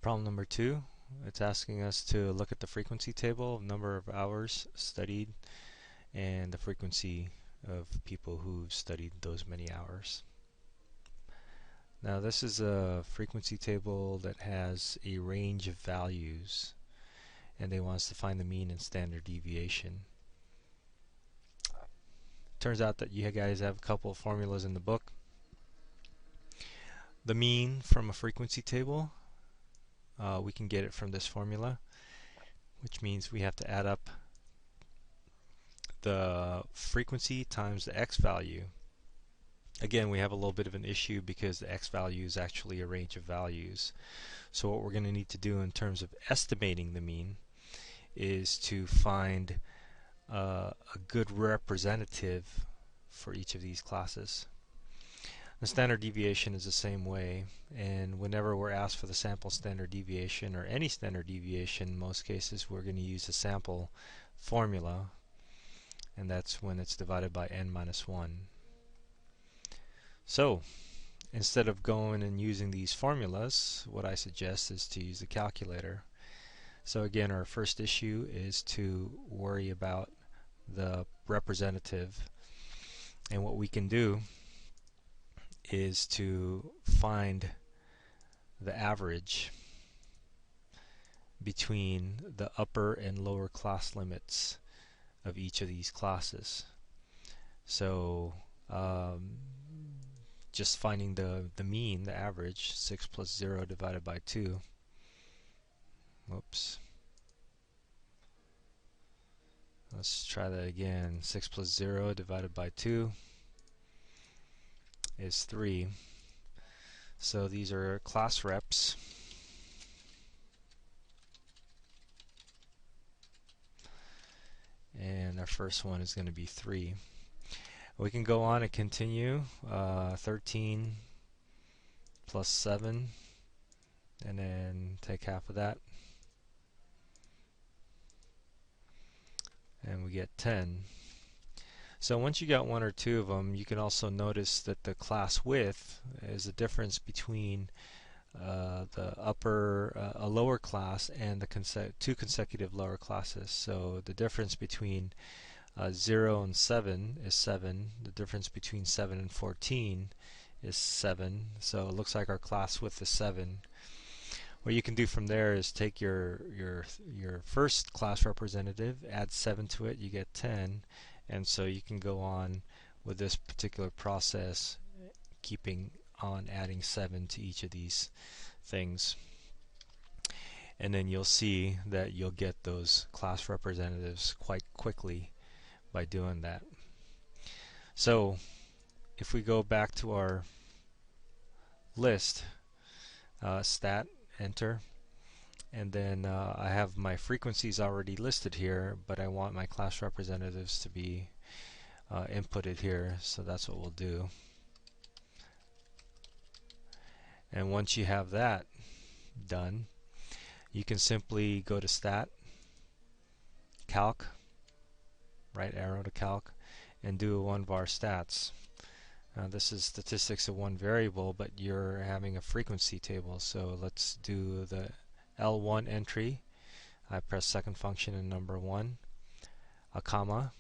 Problem number 2, it's asking us to look at the frequency table of number of hours studied and the frequency of people who've studied those many hours. Now this is a frequency table that has a range of values, and they want us to find the mean and standard deviation. Turns out that you guys have a couple of formulas in the book. The mean from a frequency table, we can get it from this formula, which means we have to add up the frequency times the x value. Again, we have a little bit of an issue because the x value is actually a range of values. So what we're going to need to do in terms of estimating the mean is to find a good representative for each of these classes. The standard deviation is the same way, and whenever we're asked for the sample standard deviation or any standard deviation, in most cases we're going to use the sample formula, and that's when it's divided by n minus 1. So instead of going and using these formulas, what I suggest is to use the calculator. So again, our first issue is to worry about the representative, and what we can do is to find the average between the upper and lower class limits of each of these classes. So just finding the mean, the average, 6 plus 0 divided by 2. Whoops. Let's try that again. 6 plus 0 divided by 2 is 3. So these are class reps. And our first one is going to be 3. We can go on and continue. 13 plus 7, and then take half of that, and we get 10. So once you got one or two of them, you can also notice that the class width is the difference between the upper, a lower class and the two consecutive lower classes. So the difference between 0 and 7 is 7. The difference between 7 and 14 is 7. So it looks like our class width is 7. What you can do from there is take your first class representative, add 7 to it, you get 10. And so you can go on with this particular process, keeping on adding 7 to each of these things. And then you'll see that you'll get those class representatives quite quickly by doing that. So if we go back to our list, stat, enter, and then I have my frequencies already listed here, but I want my class representatives to be inputted here, so that's what we'll do. And once you have that done, you can simply go to stat, calc, right arrow to calc, and do a 1var stats. This is statistics of one variable, but you're having a frequency table, so let's do the L1 entry. I press second function in number 1, a comma,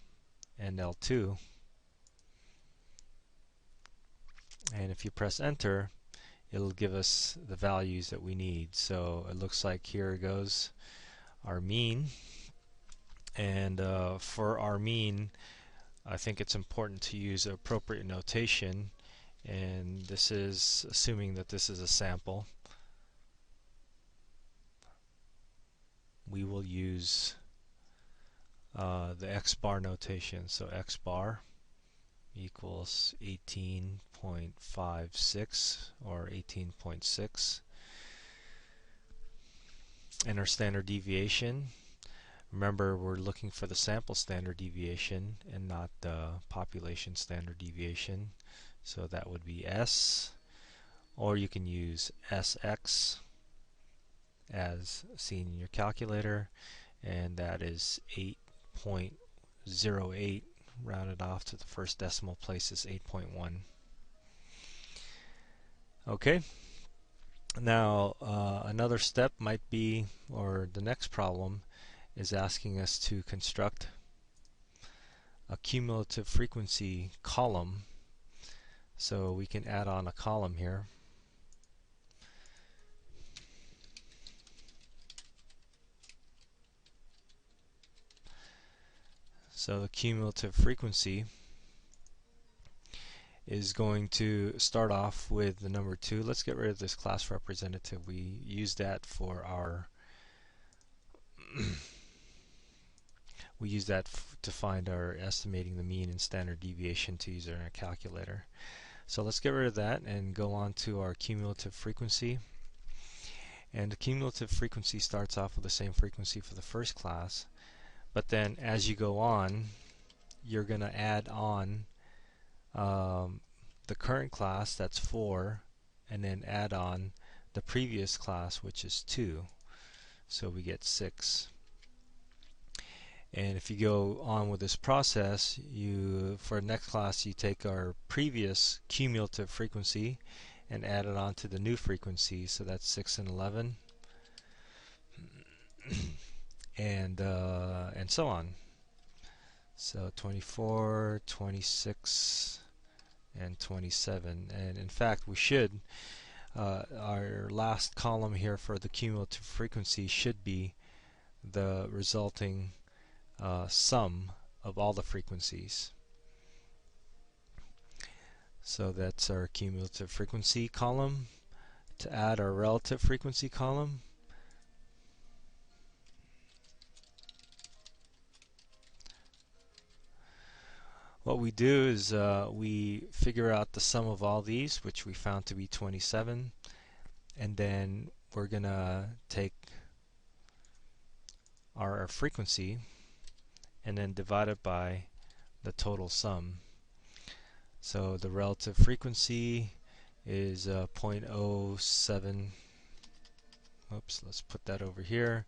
and L2. And if you press enter, it'll give us the values that we need. So it looks like here goes our mean. And for our mean, I think it's important to use appropriate notation, and this is assuming that this is a sample. We will use the x bar notation. So x bar equals 18.56 or 18.6. And our standard deviation, remember we're looking for the sample standard deviation and not the population standard deviation. So that would be S, or you can use SX as seen in your calculator, and that is 8.08, rounded off to the first decimal place is 8.1. Okay, now Another step might be, or the next problem is asking us to construct a cumulative frequency column. So we can add on a column here. So the cumulative frequency is going to start off with the number 2. Let's get rid of this class representative. We use that for our we use that to find our estimating the mean and standard deviation to use in our calculator. So let's get rid of that and go on to our cumulative frequency. And the cumulative frequency starts off with the same frequency for the first class, but then as you go on, you're going to add on the current class, that's 4, and then add on the previous class, which is 2. So we get 6. And if you go on with this process, for next class you take our previous cumulative frequency and add it on to the new frequency, so that's 6 and 11, and so on. So 24, 26, and 27. And in fact, we should our last column here for the cumulative frequency should be the resulting sum of all the frequencies. So that's our cumulative frequency column. To add our relative frequency column, what we do is we figure out the sum of all these, which we found to be 27, and then we're going to take our frequency and then divide it by the total sum. So the relative frequency is 0.07. Oops, let's put that over here.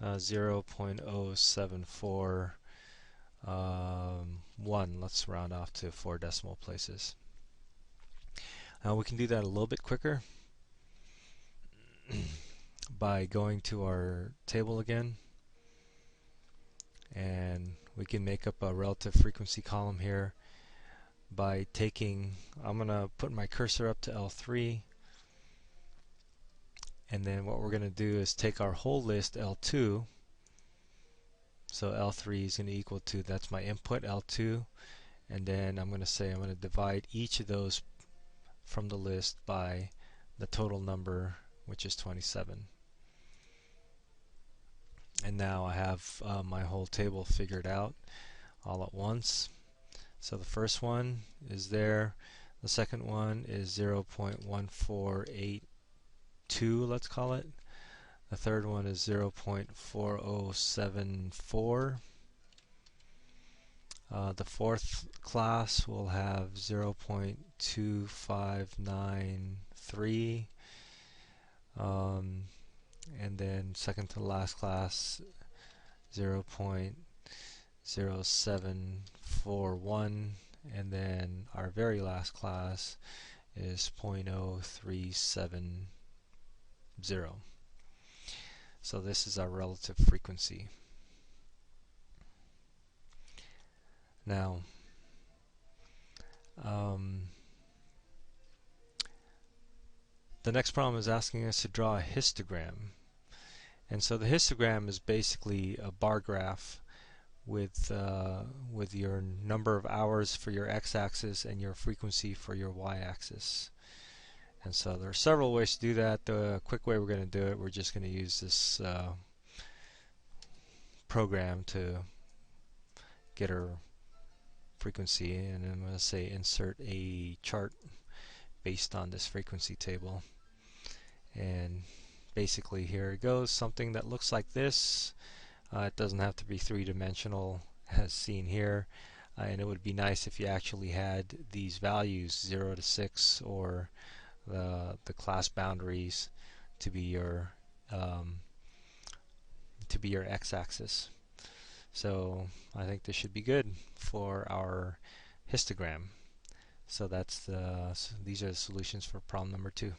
0.0741. Let's round off to 4 decimal places. We can do that a little bit quicker by going to our table again, and we can make up a relative frequency column here by taking, I'm going to put my cursor up to L3, and then what we're going to do is take our whole list L2, so L3 is going to equal to, that's my input L2, and then I'm going to say I'm going to divide each of those from the list by the total number, which is 27. And now I have my whole table figured out all at once. So the first one is there, the second one is 0.1482, let's call it. The third one is 0.4074. The fourth class will have 0.2593. And then second to last class 0.0741, and then our very last class is 0.0370. So this is our relative frequency. Now the next problem is asking us to draw a histogram. And so the histogram is basically a bar graph with your number of hours for your x-axis and your frequency for your y-axis. And so there are several ways to do that. The quick way we're going to do it, we're just going to use this program to get our frequency, and I'm going to say insert a chart based on this frequency table. And basically here it goes, something that looks like this. It doesn't have to be three-dimensional as seen here, and it would be nice if you actually had these values 0 to 6 or the class boundaries to be your x-axis. So I think this should be good for our histogram. So these are the solutions for problem number 2.